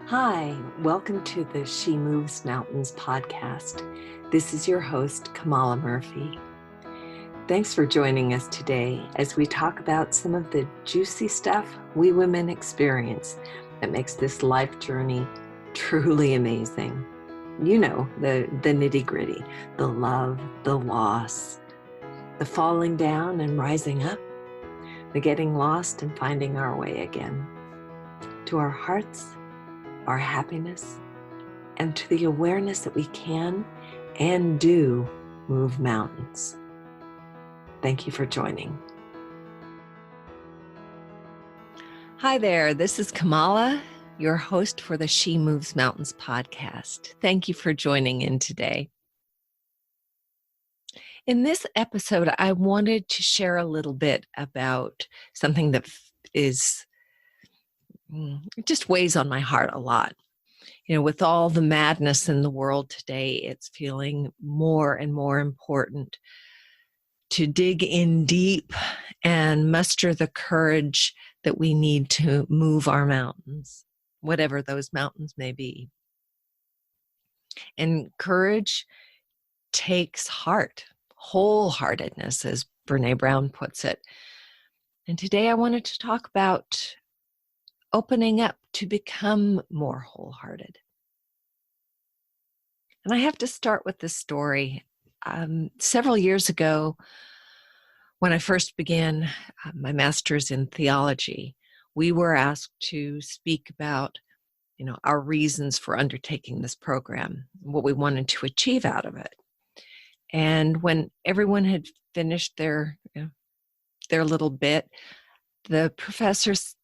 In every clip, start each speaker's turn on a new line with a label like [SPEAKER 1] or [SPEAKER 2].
[SPEAKER 1] Hi, welcome to the She Moves Mountains podcast. This is your host, Kamala Murphy. Thanks for joining us today as we talk about some of the juicy stuff we women experience that makes this life journey truly amazing. You know, the nitty-gritty, the love, the loss, the falling down and rising up, the getting lost and finding our way again. To our hearts, our happiness, and to the awareness that we can and do move mountains. Thank you for joining. Hi there, this is Kamala, your host for the She Moves Mountains podcast. Thank you for joining in today. In this episode, I wanted to share a little bit about something that just weighs on my heart a lot. You know, with all the madness in the world today, it's feeling more and more important to dig in deep and muster the courage that we need to move our mountains, whatever those mountains may be. And courage takes heart, wholeheartedness, as Brene Brown puts it. And today I wanted to talk about opening up to become more wholehearted. And I have to start with this story. Several years ago, when I first began my master's in theology, we were asked to speak about, our reasons for undertaking this program, what we wanted to achieve out of it. And when everyone had finished their little bit, the professors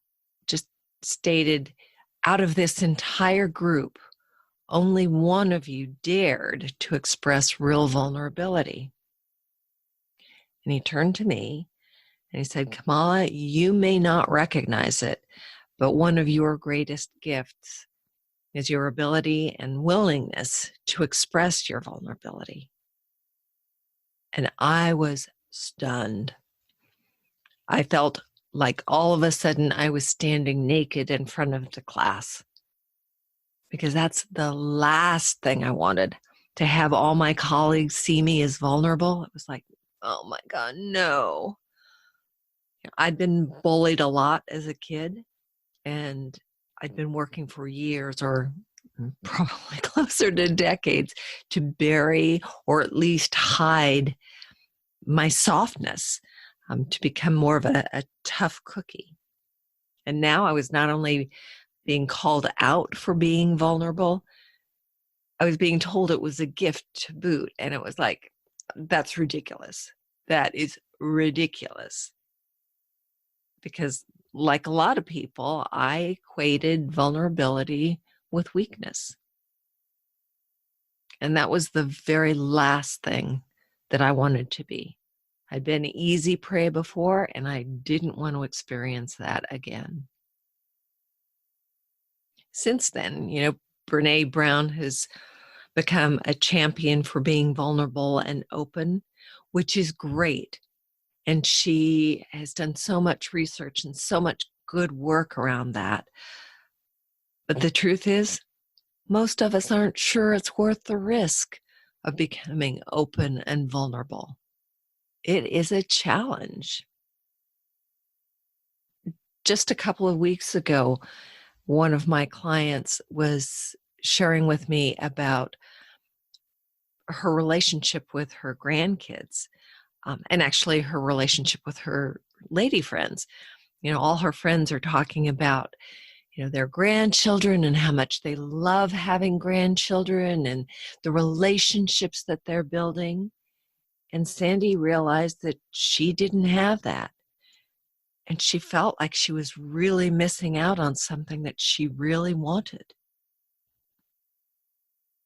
[SPEAKER 1] just stated, out of this entire group, only one of you dared to express real vulnerability. And he turned to me and he said, Kamala, you may not recognize it, but one of your greatest gifts is your ability and willingness to express your vulnerability. And I was stunned. I felt like all of a sudden I was standing naked in front of the class, because that's the last thing I wanted, to have all my colleagues see me as vulnerable. It was like, oh my God, no. I'd been bullied a lot as a kid, and I'd been working for years, or probably closer to decades, to bury or at least hide my softness, to become more of a tough cookie. And now I was not only being called out for being vulnerable, I was being told it was a gift to boot. And it was like, that's ridiculous. That is ridiculous. Because like a lot of people, I equated vulnerability with weakness. And that was the very last thing that I wanted to be. I'd been easy prey before, and I didn't want to experience that again. Since then, Brene Brown has become a champion for being vulnerable and open, which is great. And she has done so much research and so much good work around that. But the truth is, most of us aren't sure it's worth the risk of becoming open and vulnerable. It is a challenge. Just a couple of weeks ago, one of my clients was sharing with me about her relationship with her grandkids, and actually her relationship with her lady friends. All her friends are talking about, their grandchildren and how much they love having grandchildren and the relationships that they're building. And Sandy realized that she didn't have that. And she felt like she was really missing out on something that she really wanted.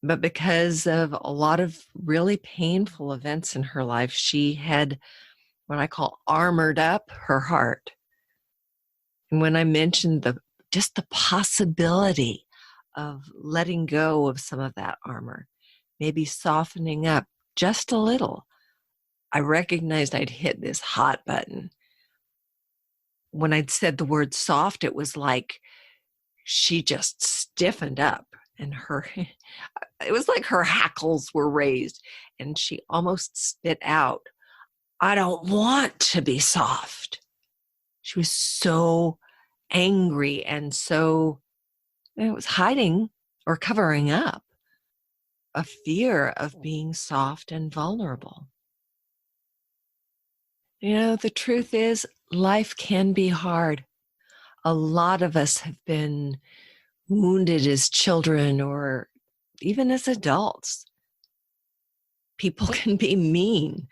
[SPEAKER 1] But because of a lot of really painful events in her life, she had what I call armored up her heart. And when I mentioned just the possibility of letting go of some of that armor, maybe softening up just a little, I recognized I'd hit this hot button. When I'd said the word soft, it was like she just stiffened up, and it was like her hackles were raised, and she almost spit out, "I don't want to be soft." She was so angry, and so it was hiding or covering up a fear of being soft and vulnerable. The truth is, life can be hard. A lot of us have been wounded as children or even as adults. People can be mean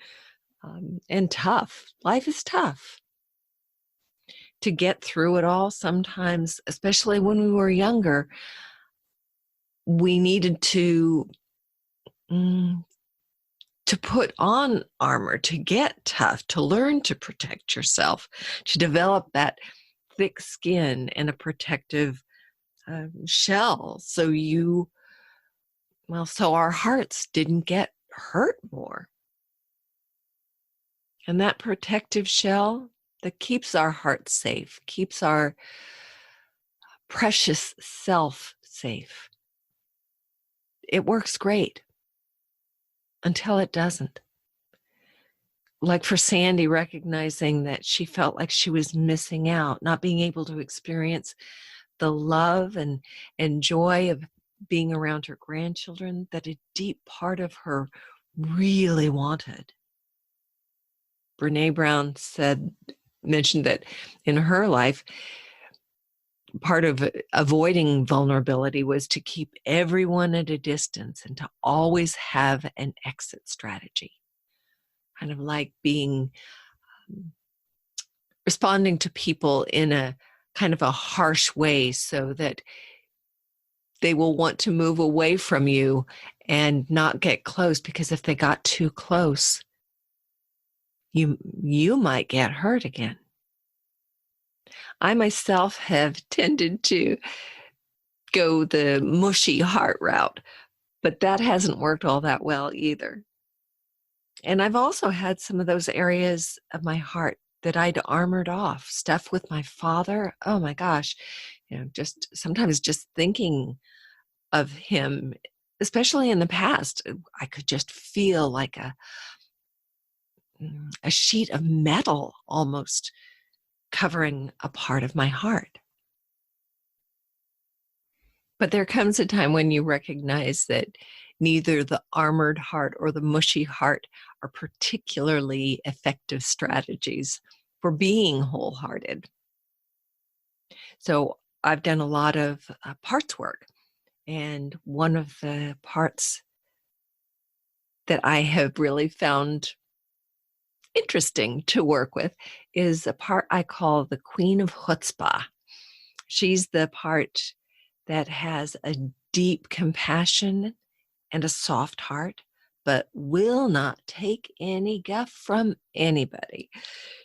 [SPEAKER 1] and tough. Life is tough. To get through it all, sometimes, especially when we were younger, we needed to put on armor, to get tough, to learn to protect yourself, to develop that thick skin and a protective shell so our hearts didn't get hurt more. And that protective shell that keeps our hearts safe, keeps our precious self safe. It works great until it doesn't. Like for Sandy, recognizing that she felt like she was missing out, not being able to experience the love and joy of being around her grandchildren that a deep part of her really wanted. Brene Brown mentioned that in her life, part of avoiding vulnerability was to keep everyone at a distance and to always have an exit strategy. Kind of like responding to people in a kind of a harsh way so that they will want to move away from you and not get close, because if they got too close, you might get hurt again. I myself have tended to go the mushy heart route, but that hasn't worked all that well either. And I've also had some of those areas of my heart that I'd armored off. Stuff with my father, oh my gosh, just sometimes just thinking of him, especially in the past, I could just feel like a sheet of metal almost covering a part of my heart. But there comes a time when you recognize that neither the armored heart or the mushy heart are particularly effective strategies for being wholehearted. So I've done a lot of parts work, and one of the parts that I have really found interesting to work with is a part I call the Queen of Chutzpah. She's the part that has a deep compassion and a soft heart, but will not take any guff from anybody.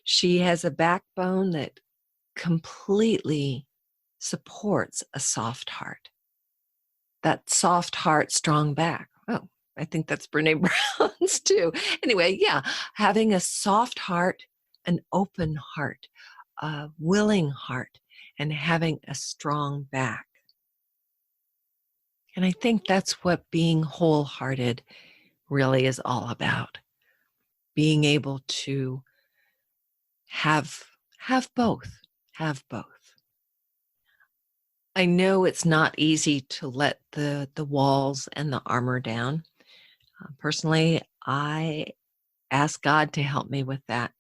[SPEAKER 1] She has a backbone that completely supports a soft heart. That soft heart, strong back. Oh, I think that's Brene Brown's too. Anyway, yeah, having a soft heart, an open heart, a willing heart, and having a strong back. And I think that's what being wholehearted really is all about. Being able to have both. Have both. I know it's not easy to let the walls and the armor down. Personally, I ask God to help me with that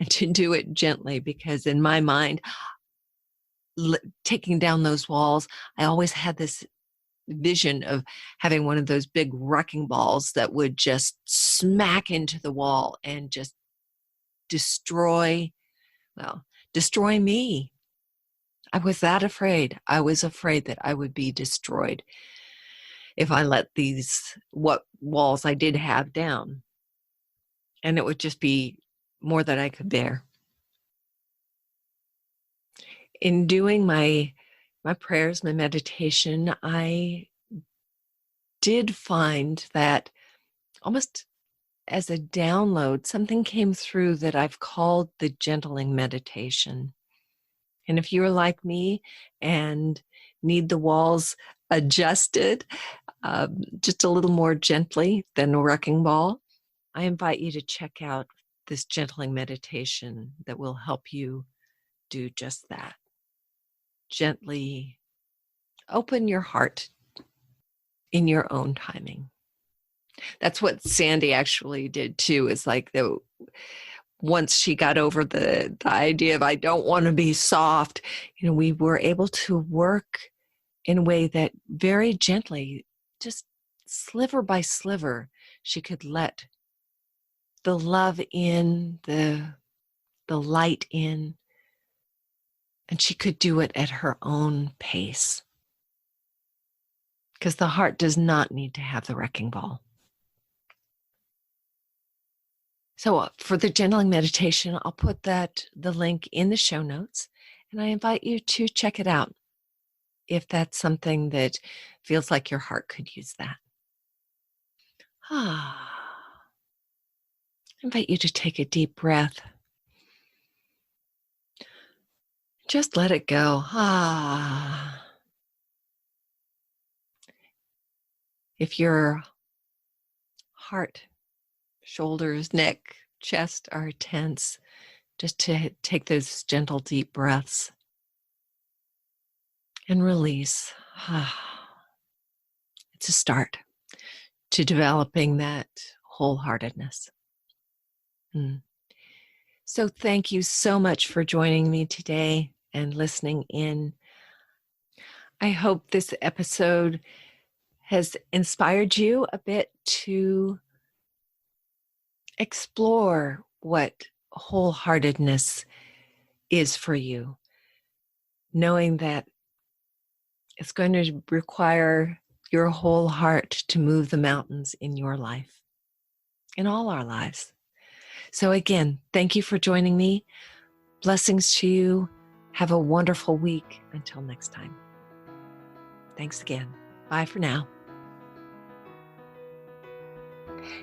[SPEAKER 1] and to do it gently, because in my mind, taking down those walls, I always had this vision of having one of those big wrecking balls that would just smack into the wall and just destroy me. I was that afraid. I was afraid that I would be destroyed if I let what walls I did have down. And it would just be more than I could bear. In doing my prayers, my meditation, I did find that almost as a download, something came through that I've called the gentling meditation. And if you're like me and need the walls adjusted just a little more gently than a wrecking ball, I invite you to check out this gentling meditation that will help you do just that. Gently open your heart in your own timing. That's what Sandy actually did too. Is like once she got over the idea of I don't want to be soft, we were able to work in a way that very gently, just sliver by sliver, she could let the love in, the light in, and she could do it at her own pace. Because the heart does not need to have the wrecking ball. So for the gentling meditation, I'll put the link in the show notes, and I invite you to check it out if that's something that feels like your heart could use that. I invite you to take a deep breath. Just let it go. If your heart, shoulders, neck, chest are tense, just to take those gentle, deep breaths and release. It's a start to developing that wholeheartedness. So thank you so much for joining me today and listening in. I hope this episode has inspired you a bit to explore what wholeheartedness is for you, knowing that it's going to require your whole heart to move the mountains in your life, in all our lives. So again, thank you for joining me. Blessings to you. Have a wonderful week. Until next time. Thanks again. Bye for now.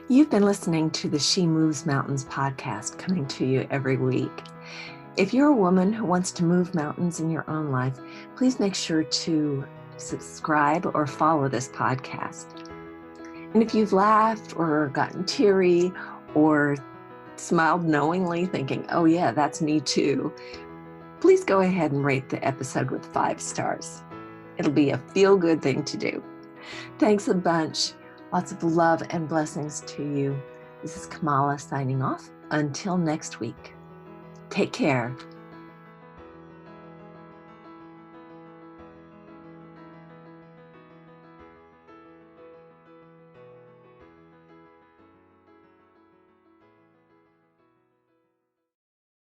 [SPEAKER 1] You've been listening to the She Moves Mountains podcast, coming to you every week. If you're a woman who wants to move mountains in your own life, please make sure to subscribe or follow this podcast. And if you've laughed or gotten teary or smiled knowingly thinking, oh yeah, that's me too, please go ahead and rate the episode with 5 stars. It'll be a feel-good thing to do. Thanks a bunch. Lots of love and blessings to you. This is Kamala signing off. Until next week. Take care.